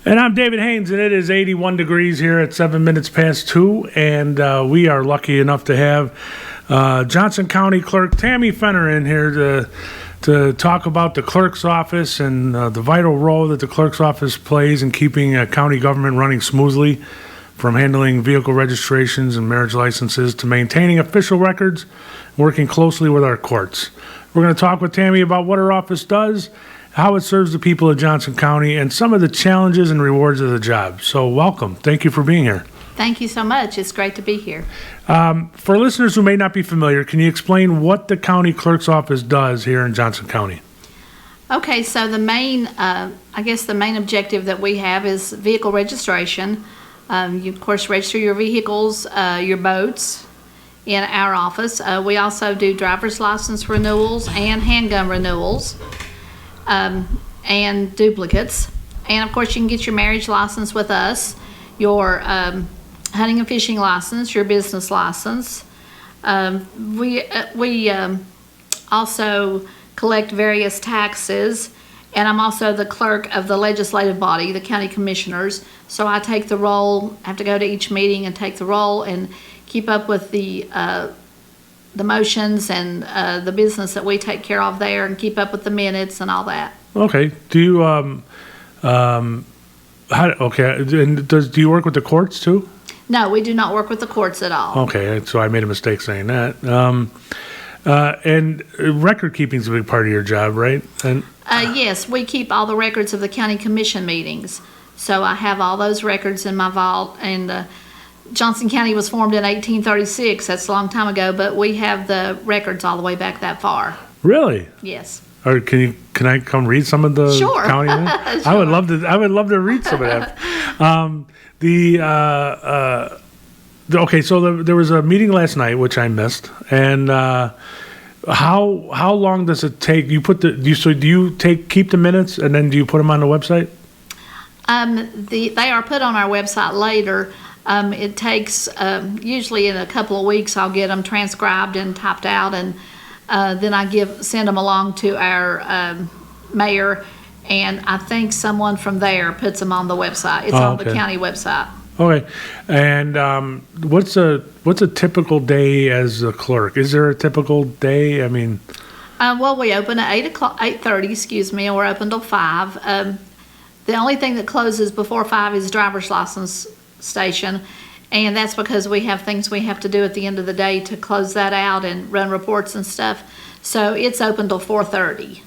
And I'm David Haynes, and it is 81 degrees here at 7 minutes past 2, and we are lucky enough to have Johnson County Clerk Tammie Fenner in here to talk about the clerk's office and the vital role that the clerk's office plays in keeping county government running smoothly, from handling vehicle registrations and marriage licenses to maintaining official records, working closely with our courts. We're going to talk with Tammie about what her office does, how it serves the people of Johnson County, and some of the challenges and rewards of the job. So welcome. Thank you for being here. Thank you so much. It's great to be here. For listeners who may not be familiar, can you explain what the county clerk's office does here in Johnson County? Okay, so the main objective that we have is vehicle registration. You, of course, register your vehicles, your boats in our office. We also do driver's license renewals and handgun renewals. And duplicates. And of course you can get your marriage license with us, your hunting and fishing license, your business license. We also collect various taxes, and I'm also the clerk of the legislative body, the county commissioners. So I take the roll, have to go to each meeting and take the roll and keep up with the motions and the business that we take care of there, and keep up with the minutes and all that. Okay. Do you and do you work with the courts too? No, we do not work with the courts at all. Okay, so I made a mistake saying that. And record keeping is a big part of your job, right? And yes, we keep all the records of the county commission meetings. So I have all those records in my vault, and Johnson County was formed in 1836. That's a long time ago, but we have the records all the way back that far. Really? Yes. Or can I come read some of the Sure. county? Sure. I would love to read some of that. Okay, so there was a meeting last night which I missed, and how long does it take? Do you keep the minutes and then do you put them on the website? They are put on our website later. It takes usually in a couple of weeks. I'll get them transcribed and typed out, and then I send them along to our mayor, and I think someone from there puts them on the website. It's on the county website. Okay, and what's a typical day as a clerk? Is there a typical day? I mean, well, we open at 8:30, and we're open till 5. The only thing that closes before 5 is driver's license station, and that's because we have things we have to do at the end of the day to close that out and run reports and stuff. So it's open till 4:30.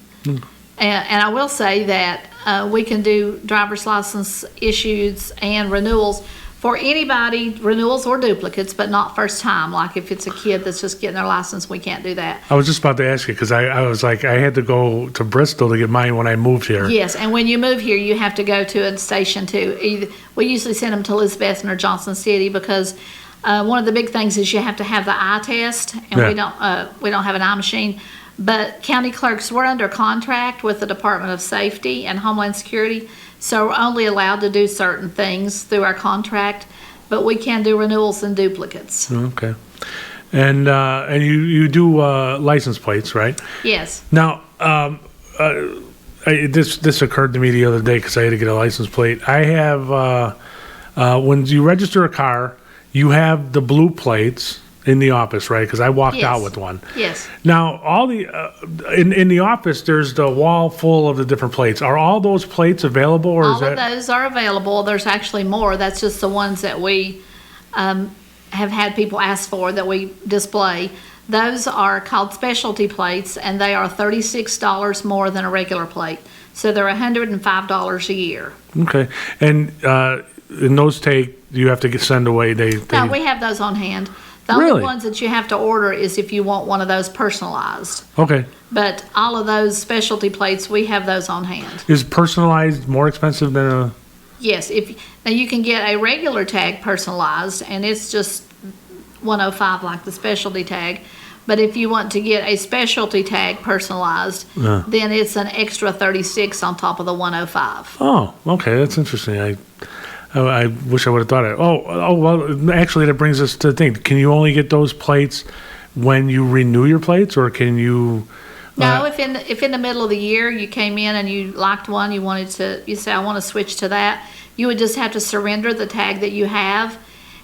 And I will say that we can do driver's license issues and renewals for anybody, renewals or duplicates, but not first time. Like if it's a kid that's just getting their license, we can't do that. I was just about to ask you, because I was like, I had to go to Bristol to get mine when I moved here. Yes, and when you move here, you have to go to a station too. We usually send them to Elizabethton or Johnson City, because one of the big things is you have to have the eye test, and we don't have an eye machine. But county clerks, we're under contract with the Department of Safety and Homeland Security, so we're only allowed to do certain things through our contract, but we can do renewals and duplicates. Okay. And you do license plates, right? Yes. Now, this occurred to me the other day because I had to get a license plate. I have, when you register a car, you have the blue plates in the office, right? Because I walked out with one. Yes. Now, all the in the office, there's the wall full of the different plates. Are all those plates available, or all of those are available? There's actually more. That's just the ones that we have had people ask for that we display. Those are called specialty plates, and they are $36 more than a regular plate. So they're $105 a year. Okay, and those you have to send away. No, we have those on hand. The only ones that you have to order is if you want one of those personalized. Okay. But all of those specialty plates, we have those on hand. Is personalized more expensive than a... Yes. Now you can get a regular tag personalized, and it's just $105 like the specialty tag. But if you want to get a specialty tag personalized, then it's an extra $36 on top of the $105. Oh, okay. That's interesting. I wish I would have thought of it. Well, actually, that brings us to the thing. Can you only get those plates when you renew your plates, or can you No, if in the middle of the year you came in and you liked one, you say, I want to switch to that, you would just have to surrender the tag that you have,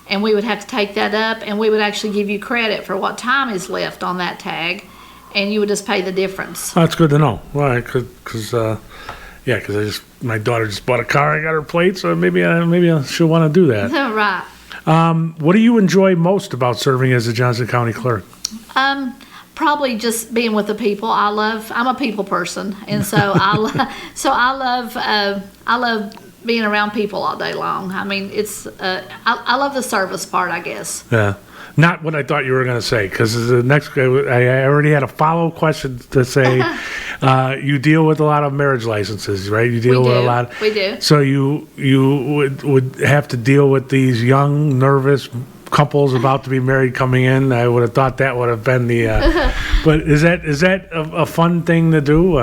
and we would have to take that up, and we would actually give you credit for what time is left on that tag, and you would just pay the difference. That's good to know. Right, because my daughter just bought a car. I got her plate, so maybe she'll want to do that. Right. What do you enjoy most about serving as a Johnson County Clerk? Probably just being with the people. I'm a people person, and so I love being around people all day long. I mean, I love the service part, I guess. Yeah. Not what I thought you were going to say, because the next, I already had a follow-up question to say, you deal with a lot of marriage licenses, right? You deal with a lot. We do. So you would have to deal with these young, nervous couples about to be married coming in. I would have thought that would have been the. But is that a fun thing to do?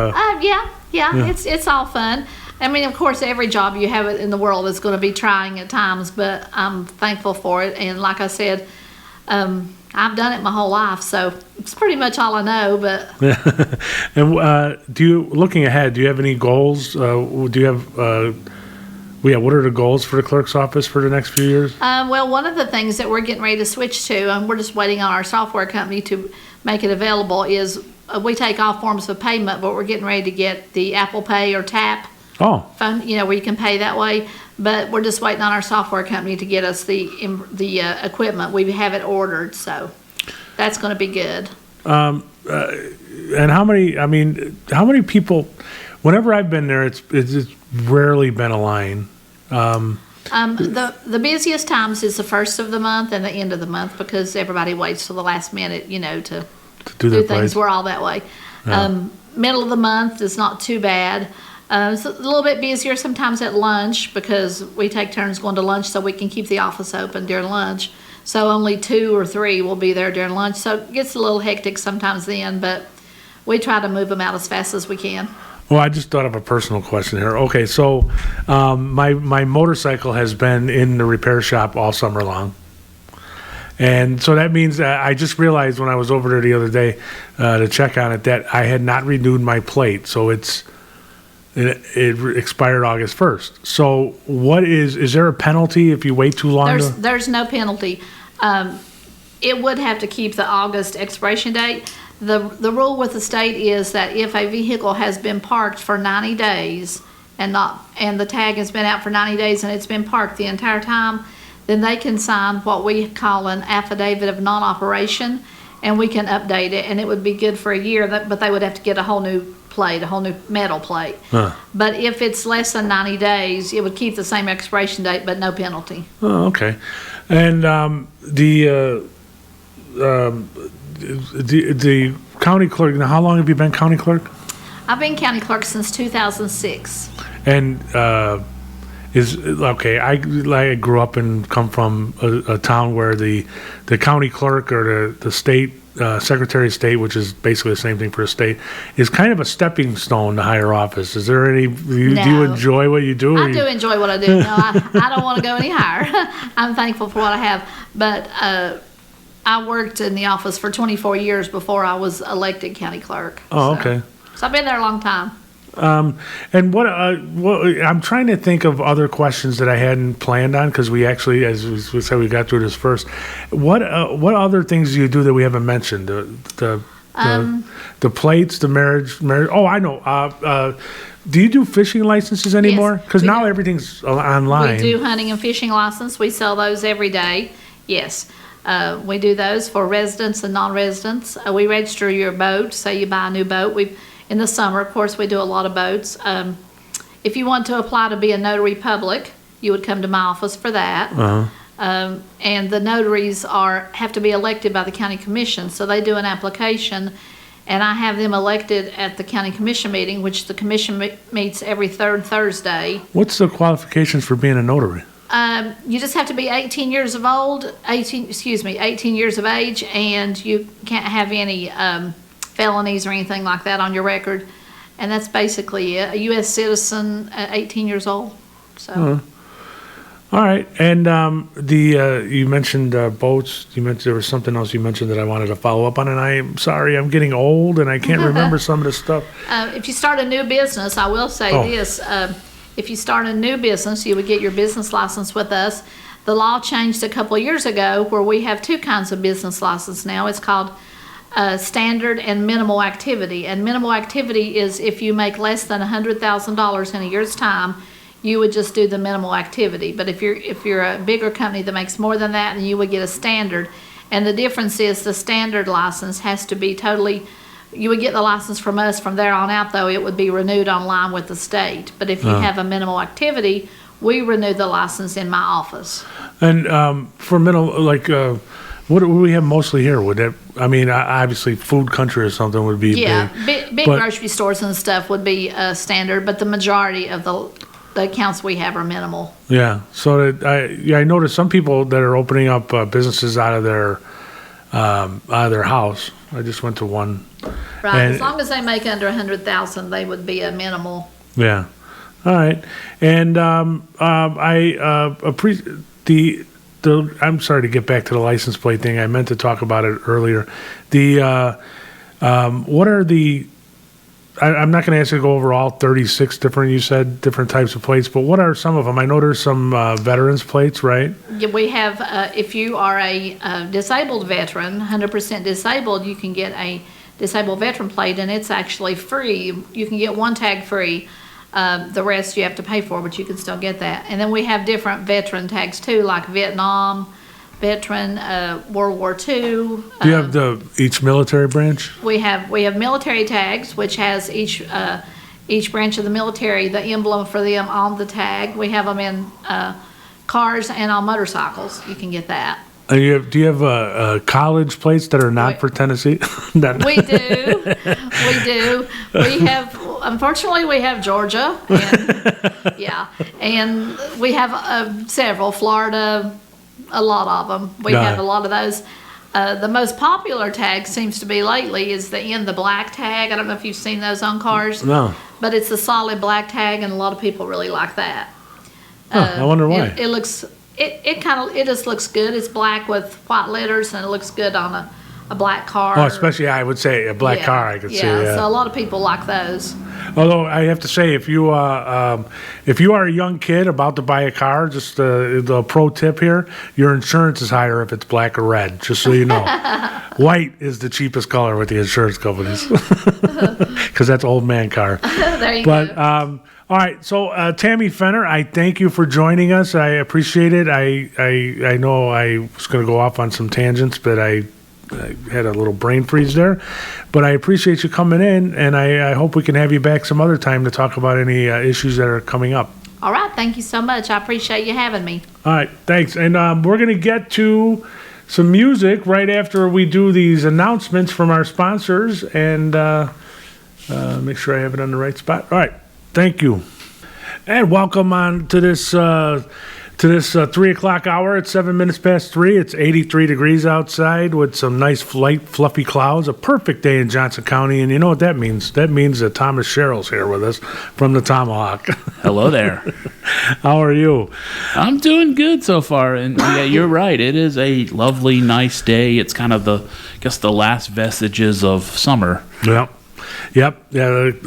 Yeah. It's all fun. I mean, of course, every job you have in the world is going to be trying at times, but I'm thankful for it. And like I said, I've done it my whole life, so it's pretty much all I know. But and looking ahead, do you have any goals? Do you have? What are the goals for the clerk's office for the next few years? Well, one of the things that we're getting ready to switch to, and we're just waiting on our software company to make it available, is we take all forms of payment, but we're getting ready to get the Apple Pay or Tap. Oh. Phone, where you can pay that way. But we're just waiting on our software company to get us the equipment. We have it ordered, so that's going to be good. And how many people? Whenever I've been there, it's rarely been a line. The busiest times is the first of the month and the end of the month, because everybody waits till the last minute, to do things. We're all that way. Yeah. Middle of the month is not too bad. It's a little bit busier sometimes at lunch, because we take turns going to lunch so we can keep the office open during lunch. So only 2 or 3 will be there during lunch. So it gets a little hectic sometimes then, but we try to move them out as fast as we can. Well, I just thought of a personal question here. Okay, so my motorcycle has been in the repair shop all summer long. And so that means I just realized when I was over there the other day to check on it that I had not renewed my plate. So it expired August 1st. So is there a penalty if you wait too long? There's no penalty. It would have to keep the August expiration date. The rule with the state is that if a vehicle has been parked for 90 days and the tag has been out for 90 days and it's been parked the entire time, then they can sign what we call an affidavit of non-operation, and we can update it, and it would be good for a year, but they would have to get a whole new plate, a whole new metal plate. Huh. But if it's less than 90 days, it would keep the same expiration date, but no penalty. Oh, okay. And the county clerk, now how long have you been county clerk? I've been county clerk since 2006. And I grew up and come from a town where the county clerk or the state Secretary of State, which is basically the same thing for a state, is kind of a stepping stone to higher office. Is there any? Do you enjoy what you do? I do enjoy what I do. No, I don't want to go any higher. I'm thankful for what I have, but I worked in the office for 24 years before I was elected county clerk. Oh, okay. So I've been there a long time. And what I'm trying to think of other questions that I hadn't planned on, because we actually, as we said, we got through this first. What other things do you do that we haven't mentioned? The plates, the marriage. Oh, I know. Do you do fishing licenses anymore? Because now everything's online. We do hunting and fishing license. We sell those every day. Yes. We do those for residents and non-residents. We register your boat. Say you buy a new boat. In the summer, of course, we do a lot of boats. If you want to apply to be a notary public, you would come to my office for that. Uh-huh. And the notaries have to be elected by the county commission, so they do an application, and I have them elected at the county commission meeting, which the commission meets every third Thursday. What's the qualifications for being a notary? You just have to be 18 years of age, and you can't have any felonies or anything like that on your record, and that's basically it. A U.S. citizen, 18 years old. So, All right, and you mentioned boats. You mentioned there was something else you mentioned that I wanted to follow up on, and I'm sorry, I'm getting old and I can't remember some of the stuff. If you start a new business, I will say this: if you start a new business, you would get your business license with us. The law changed a couple of years ago, where we have two kinds of business license now. It's called standard and minimal activity. And minimal activity is if you make less than $100,000 in a year's time, you would just do the minimal activity. But if you're a bigger company that makes more than that, then you would get a standard. And the difference is the standard license has to be totally, you would get the license from us. From there on out, though, it would be renewed online with the state. But if you have a minimal activity, we renew the license in my office. And for minimal, like, what do we have mostly here? Would that, I mean, obviously food country or something would be big grocery stores and stuff would be standard, but the majority of the accounts we have are minimal. Yeah, so I noticed some people that are opening up businesses out of their house. I just went to one. Right, as long as they make under 100,000, they would be a minimal. Yeah, all right. And I appreciate I'm sorry to get back to the license plate thing. I meant to talk about it earlier. What are the? I'm not going to ask you to go over all 36 different types of plates, but what are some of them? I know there's some veterans plates, right? Yeah, we have, if you are a disabled veteran, 100% disabled, you can get a disabled veteran plate, and it's actually free. You can get one tag free. The rest you have to pay for, but you can still get that. And then we have different veteran tags too, like Vietnam, veteran, World War II. Do you have each military branch? We have military tags, which has each branch of the military, the emblem for them on the tag. We have them in cars and on motorcycles. You can get that. Do you have college plates that are not for Tennessee? We do. We do. We have, unfortunately, we have Georgia. And, yeah. And we have several. Florida, a lot of them. We have a lot of those. The most popular tag seems to be lately is the black tag. I don't know if you've seen those on cars. No. But it's a solid black tag, and a lot of people really like that. I wonder why. It looks... It just looks good. It's black with white letters, and it looks good on a black car. Oh, especially I would say a black car. I could see. Yeah, so a lot of people like those. Although I have to say, if you are a young kid about to buy a car, just the pro tip here: your insurance is higher if it's black or red. Just so you know, white is the cheapest color with the insurance companies because that's old man car. There you go. All right, so Tammie Fenner, I thank you for joining us. I appreciate it. I know I was going to go off on some tangents, but I had a little brain freeze there. But I appreciate you coming in, and I hope we can have you back some other time to talk about any issues that are coming up. All right, thank you so much. I appreciate you having me. All right, thanks. And we're going to get to some music right after we do these announcements from our sponsors, and make sure I have it on the right spot. All right. Thank you. And welcome on to this 3 o'clock hour. It's 7 minutes past 3. It's 83 degrees outside with some nice light, fluffy clouds. A perfect day in Johnson County. And you know what that means? That means that Thomas Sherrill's here with us from the Tomahawk. Hello there. How are you? I'm doing good so far. And yeah, you're right. It is a lovely, nice day. It's kind of the last vestiges of summer. Yep. Yeah. It's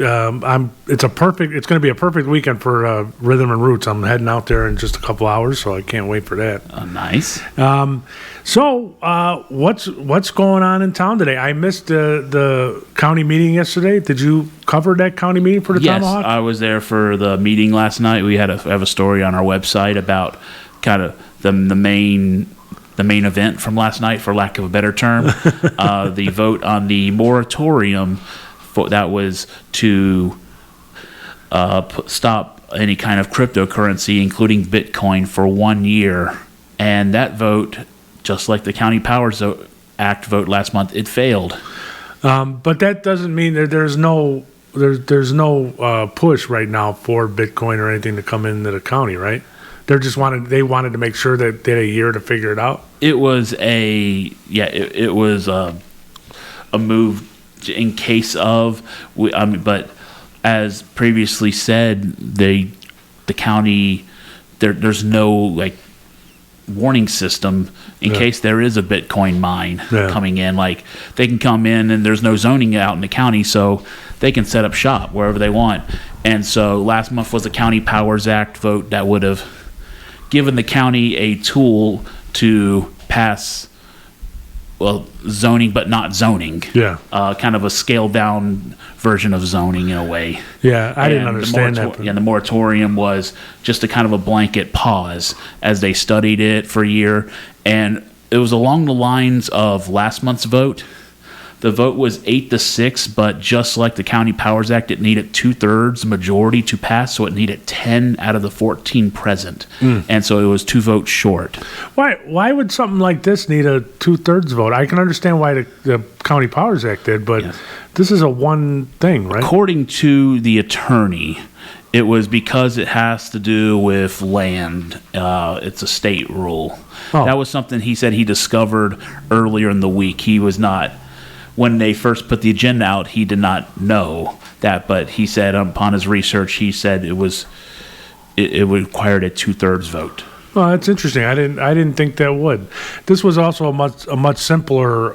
going to be a perfect weekend for Rhythm and Roots. I'm heading out there in just a couple hours, so I can't wait for that. Nice. So what's going on in town today? I missed the county meeting yesterday. Did you cover that county meeting for the Tomahawk? Yes, I was there for the meeting last night. We have a story on our website about kind of the main event from last night, for lack of a better term, the vote on the moratorium. That was to stop any kind of cryptocurrency, including Bitcoin, for 1 year. And that vote, just like the County Powers Act vote last month, it failed. But that doesn't mean that there's no push right now for Bitcoin or anything to come into the county, right? They wanted to make sure that they had a year to figure it out. It was a move in case of, but as previously said, the county there's no like warning system in case there is a Bitcoin mine coming in. Like they can come in and there's no zoning out in the county, so they can set up shop wherever they want. And so last month was the County Powers Act vote that would have given the county a tool to pass, well, zoning but not zoning. Yeah. Kind of a scaled down version of zoning in a way. Yeah, I didn't And understand that. Yeah, the moratorium was just a kind of a blanket pause as they studied it for a year. And it was along the lines of last month's vote. The vote was 8-6, but just like the County Powers Act, it needed 2/3 majority to pass, so it needed 10 out of the 14 present. And so it was 2 votes short. Why would something like this need a 2/3 vote? I can understand why the County Powers Act did, but this is a one thing, right? According to the attorney, it was because it has to do with land. It's a state rule. Oh. That was something he said he discovered earlier in the week. He was not, when they first put the agenda out, he did not know that, but he said upon his research, he said it required a 2/3 vote. Well, that's interesting. I didn't think that would. This was also a much simpler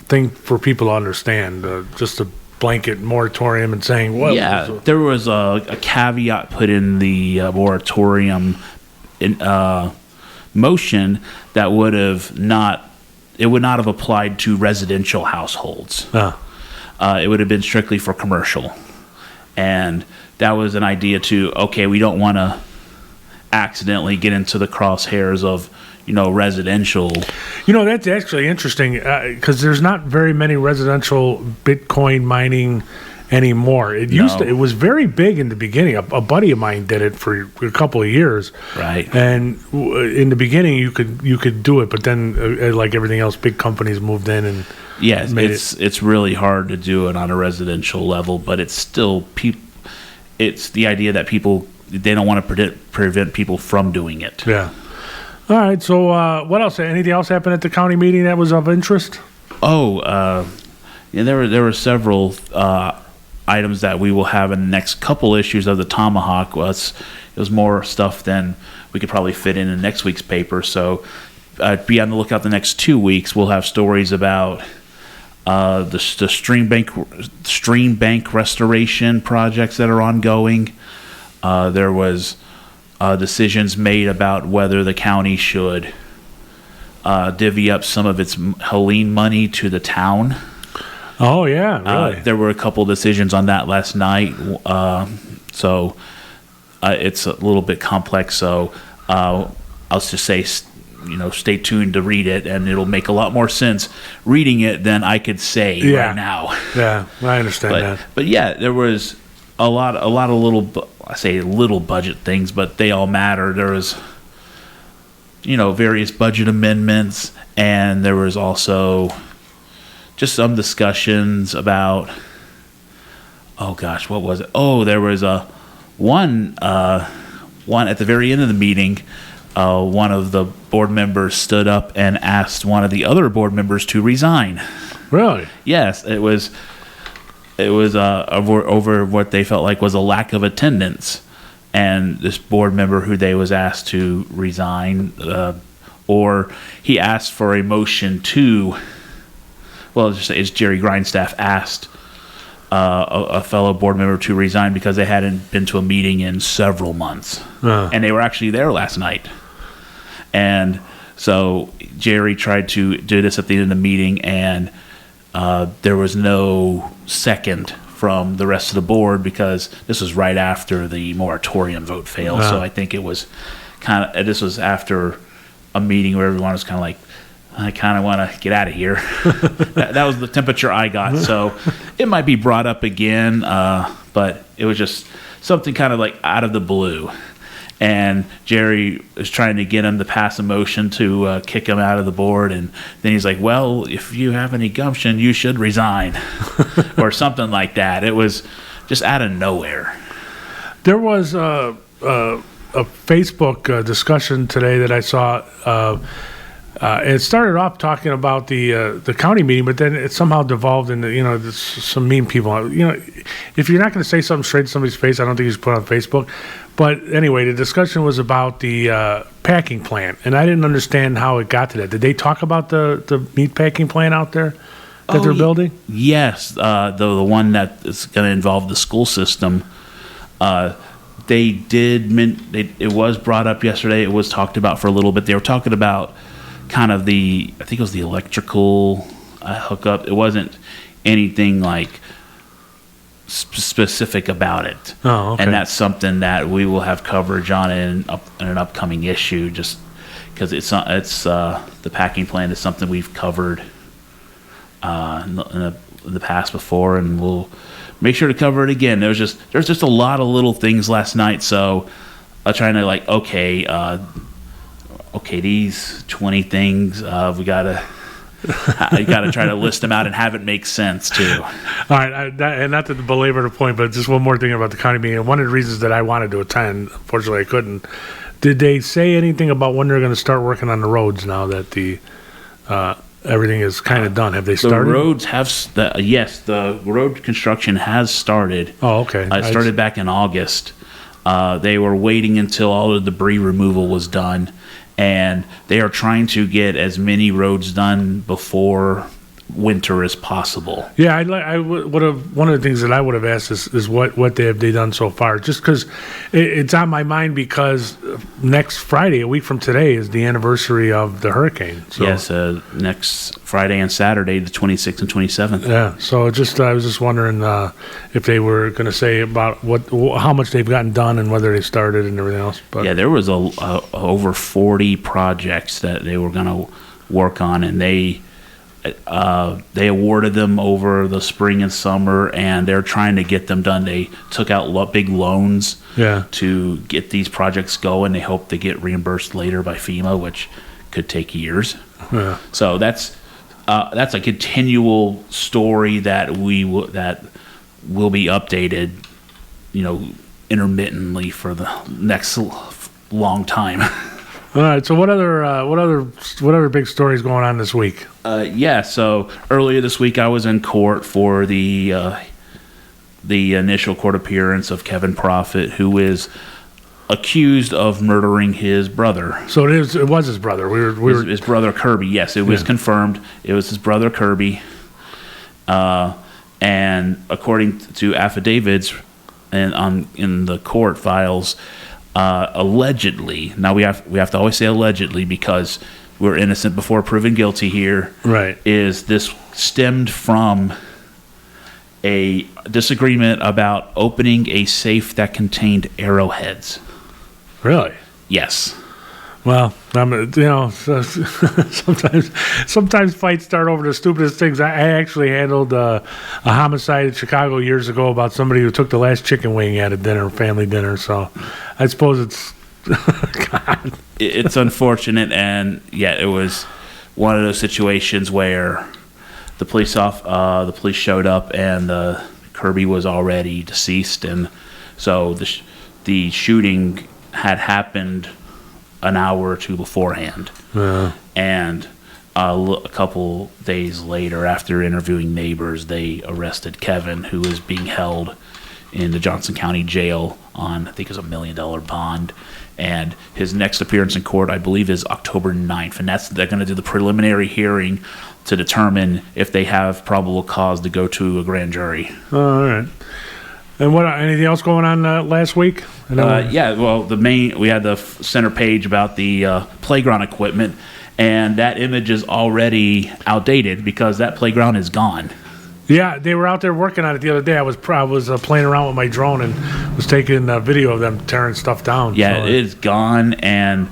thing for people to understand. Just a blanket moratorium and saying, well, Yeah, there was a caveat put in the moratorium motion that would not have applied to residential households. It would have been strictly for commercial. And that was an idea to, okay, we don't want to accidentally get into the crosshairs of, residential. That's actually interesting because there's not very many residential Bitcoin mining anymore. It was very big in the beginning. A buddy of mine did it for a couple of years. Right. And in the beginning you could do it, but then like everything else, big companies moved in and yes, it's really hard to do it on a residential level, but it's still it's the idea that they don't want to prevent people from doing it. Yeah. All right. So what else? Anything else happened at the county meeting that was of interest? There were several items that we will have in the next couple issues of the Tomahawk. It was more stuff than we could probably fit in next week's paper. So be on the lookout the next 2 weeks. We'll have stories about the stream bank restoration projects that are ongoing. There was decisions made about whether the county should divvy up some of its Helene money to the town. Oh, yeah, really? There were a couple decisions on that last night, so it's a little bit complex. So I'll just say, stay tuned to read it, and it'll make a lot more sense reading it than I could say right now. Yeah, I understand that. But yeah, there was a lot of little budget things, but they all matter. There was, various budget amendments, and there was also just some discussions about, oh gosh, what was it? Oh, there was one at the very end of the meeting, one of the board members stood up and asked one of the other board members to resign. Really? Yes, it was over what they felt like was a lack of attendance, and this board member who they was asked to resign, or he asked for a motion to. Well, it's Jerry Grindstaff asked a fellow board member to resign because they hadn't been to a meeting in several months, and they were actually there last night. And so Jerry tried to do this at the end of the meeting, and there was no second from the rest of the board because this was right after the moratorium vote failed. So I think it was this was after a meeting where everyone was kind of like, I kind of want to get out of here. that was the temperature I got. So it might be brought up again, but it was just something kind of like out of the blue. And Jerry was trying to get him to pass a motion to kick him out of the board. And then he's like, well, if you have any gumption, you should resign. Or something like that. It was just out of nowhere. There was a Facebook discussion today that I saw. it started off talking about the county meeting, but then it somehow devolved into, some mean people. If you're not going to say something straight to somebody's face, I don't think you should put it on Facebook. But anyway, the discussion was about the packing plant, and I didn't understand how it got to that. Did they talk about the meat packing plant out there that they're building? Yes, the one that is going to involve the school system. They did. It was brought up yesterday. It was talked about for a little bit. They were talking about kind of I think it was the electrical hookup. It wasn't anything like specific about it. Oh, okay. And that's something that we will have coverage on in an upcoming issue, just because it's the packing plant is something we've covered in the past before, and we'll make sure to cover it again. There's just a lot of little things last night, so I'm trying to these 20 things we gotta. You got to try to list them out and have it make sense too. All right, and not to belabor the point, but just one more thing about the county meeting. One of the reasons that I wanted to attend, unfortunately I couldn't. Did they say anything about when they're going to start working on the roads now that the everything is kind of done? Have they started? The roads yes, the road construction has started. Oh, okay. It started back in August. They were waiting until all the debris removal was done, and they are trying to get as many roads done before winter as possible. Yeah, I would have. One of the things that I would have asked is what they done so far. Just because it's on my mind, because next Friday, a week from today, is the anniversary of the hurricane. So. Yes, next Friday and Saturday, the 26th and 27th. Yeah, so I was just wondering if they were going to say about how much they've gotten done and whether they started and everything else. But yeah, there was over 40 projects that they were going to work on, and they awarded them over the spring and summer, and they're trying to get them done. They took out big loans to get these projects going. They hope they get reimbursed later by FEMA, which could take years. Yeah. So that's a continual story that will be updated, intermittently for the next long time. All right. So what other big stories going on this week? So earlier this week I was in court for the initial court appearance of Kevin Proffitt, who is accused of murdering his brother. So it was his brother. His brother Kirby. Yes, it was confirmed. It was his brother Kirby. And according to affidavits and in the court files, allegedly. Now we have to always say allegedly, because we're innocent before proven guilty here. Right. Is this stemmed from a disagreement about opening a safe that contained arrowheads? Really? Yes. Well, sometimes fights start over the stupidest things. I actually handled a homicide in Chicago years ago about somebody who took the last chicken wing at a family dinner. So I suppose it's God. It's unfortunate, and it was one of those situations where the police showed up, and Kirby was already deceased, and so the shooting had happened an hour or two beforehand. And a couple days later, after interviewing neighbors, they arrested Kevin, who is being held in the Johnson County Jail on, I think it was $1 million bond. And his next appearance in court, I believe, is October 9th. And they're going to do the preliminary hearing to determine if they have probable cause to go to a grand jury. All right. And anything else going on last week? We had the center page about the playground equipment, and that image is already outdated because that playground is gone. Yeah, they were out there working on it the other day. I was playing around with my drone and was taking a video of them tearing stuff down. Yeah, it is gone, and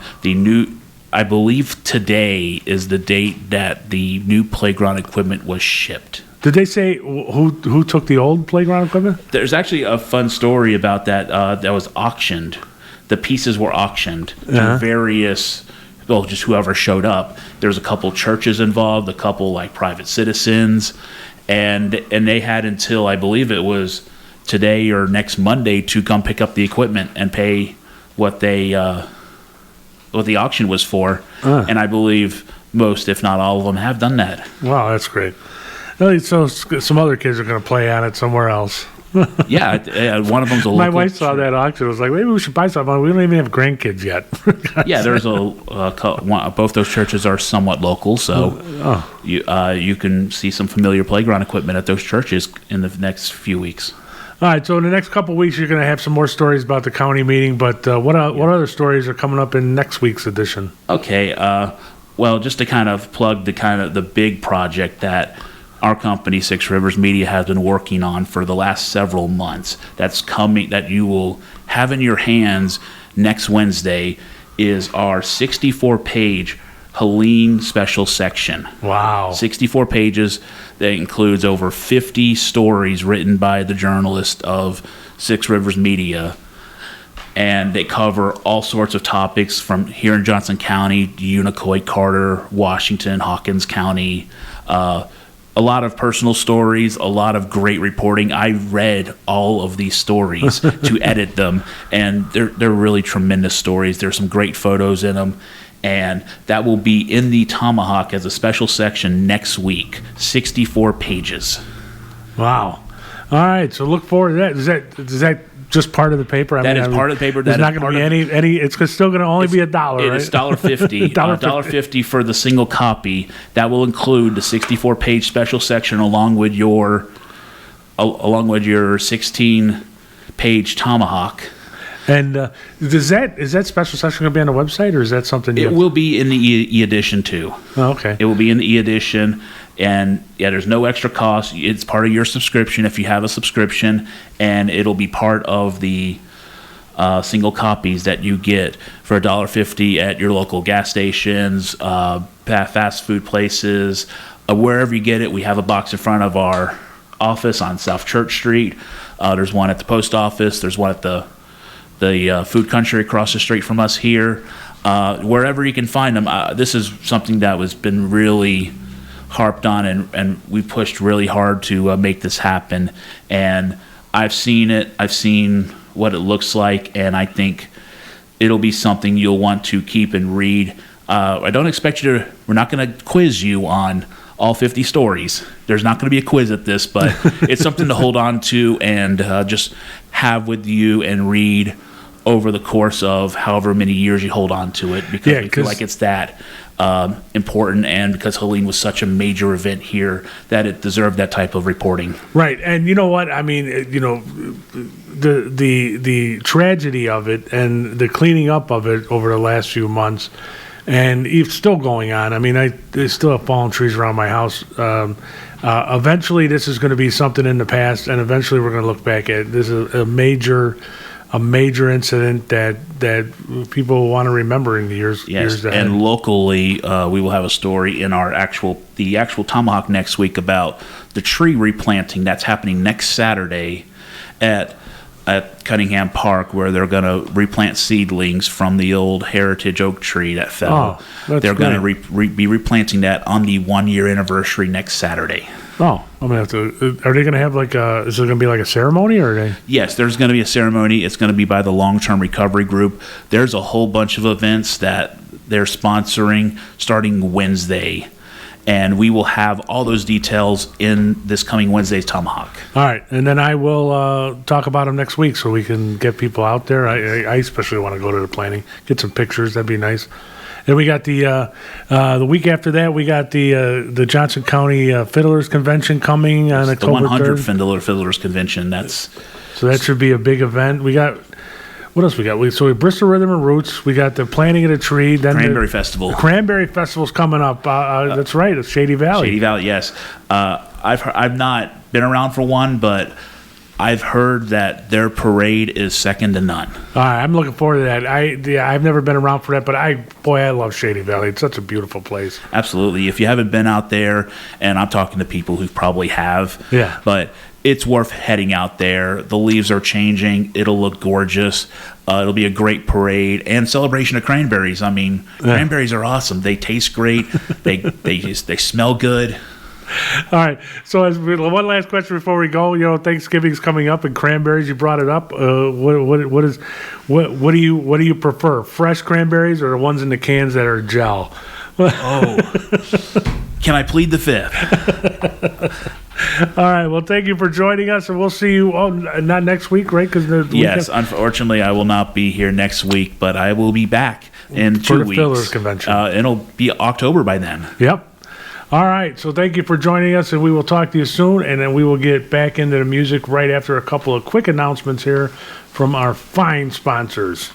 I believe today is the date that the new playground equipment was shipped. Did they say who took the old playground equipment? There's actually a fun story about that that was auctioned. The pieces were auctioned to various, just whoever showed up. There was a couple churches involved, a couple private citizens, and they had until, I believe it was today or next Monday, to come pick up the equipment and pay what the auction was for. And I believe most, if not all of them, have done that. Wow, that's great. So some other kids are going to play on it somewhere else. Yeah, one of them's a local. My wife saw that auction. Was like, maybe we should buy something. We don't even have grandkids yet. Yeah, there's both those churches are somewhat local, so you can see some familiar playground equipment at those churches in the next few weeks. All right, so in the next couple of weeks, you're going to have some more stories about the county meeting, but what other stories are coming up in next week's edition? Okay, well, just to kind of plug the big project that our company, Six Rivers Media, has been working on for the last several months. That's coming, that you will have in your hands next Wednesday, is our 64-page Helene special section. Wow. 64 pages. That includes over 50 stories written by the journalist of Six Rivers Media. And they cover all sorts of topics from here in Johnson County, Unicoi, Carter, Washington, Hawkins County. A lot of personal stories, a lot of great reporting. I read all of these stories to edit them, and they're really tremendous stories. There's some great photos in them, and that will be in the Tomahawk as a special section next week. 64 pages. Wow. All right, so look forward to that. Is that just part of the paper? That is part of the paper. There's not going to be any. It's still going to only be $1, right? It is $1.50. $1.50 for the single copy. That will include the 64-page special section along with your 16-page Tomahawk. And is that special section going to be on the website, or is that something it will be in the e-edition too? Oh, okay. It will be in the e-edition, and yeah, there's no extra cost. It's part of your subscription if you have a subscription, and it'll be part of the single copies that you get for $1.50 at your local gas stations, fast food places, wherever you get it. We have a box in front of our office on South Church Street. There's one at the post office. There's one at the food country across the street from us here. Wherever you can find them. This is something that was been really harped on, and we pushed really hard to make this happen. And I've seen it. I've seen what it looks like, and I think it'll be something you'll want to keep and read. I don't expect you to. We're not going to quiz you on all 50 stories. There's not going to be a quiz at this, but it's something to hold on to and just have with you and read over the course of however many years you hold on to it, because we feel like it's that important, and because Helene was such a major event here that it deserved that type of reporting. Right, and you know what? I mean, the tragedy of it and the cleaning up of it over the last few months, and it's still going on. I mean, there's still have fallen trees around my house. Eventually, this is going to be something in the past, and eventually, we're going to look back at this is a major incident that people want to remember in the years ahead. And locally, we will have a story in the actual Tomahawk next week about the tree replanting that's happening next Saturday at Cunningham Park, where they're going to replant seedlings from the old heritage oak tree that fell. They're going to be replanting that on the 1-year anniversary next Saturday. Oh, I'm gonna have to. Are they going to have is it going to be like a ceremony, or are they? Yes, there's going to be a ceremony. It's going to be by the Long-Term Recovery Group. There's a whole bunch of events that they're sponsoring starting Wednesday, and we will have all those details in this coming Wednesday's Tomahawk. All right, and then I will talk about them next week so we can get people out there. I especially want to go to the planning, get some pictures. That'd be nice. Then we got the week after that, we got the Johnson County Fiddlers Convention coming on October 3rd. The 100th Fiddlers Convention. So that should be a big event. We got, what else we got? We Bristol Rhythm and Roots. We got the planting of the tree. Then Cranberry Festival. The Cranberry Festival's coming up. That's right. It's Shady Valley. Shady Valley, yes. I've not been around for one, but I've heard that their parade is second to none. All right, I'm looking forward to that. I've never been around for that, but I love Shady Valley. It's such a beautiful place. Absolutely. If you haven't been out there, and I'm talking to people who probably have, but it's worth heading out there. The leaves are changing. It'll look gorgeous. It'll be a great parade and celebration of cranberries. I mean, cranberries are awesome. They taste great. They smell good. All right. So, as one last question before we go, Thanksgiving's coming up, and cranberries. You brought it up. What do you prefer? Fresh cranberries or the ones in the cans that are gel? Can I plead the fifth? All right. Well, thank you for joining us, and we'll see you. Oh, not next week, right? Because Yes, unfortunately, I will not be here next week, but I will be back in For 2 the weeks. Fillers Convention. It'll be October by then. Yep. All right. So thank you for joining us, and we will talk to you soon. And then we will get back into the music right after a couple of quick announcements here from our fine sponsors.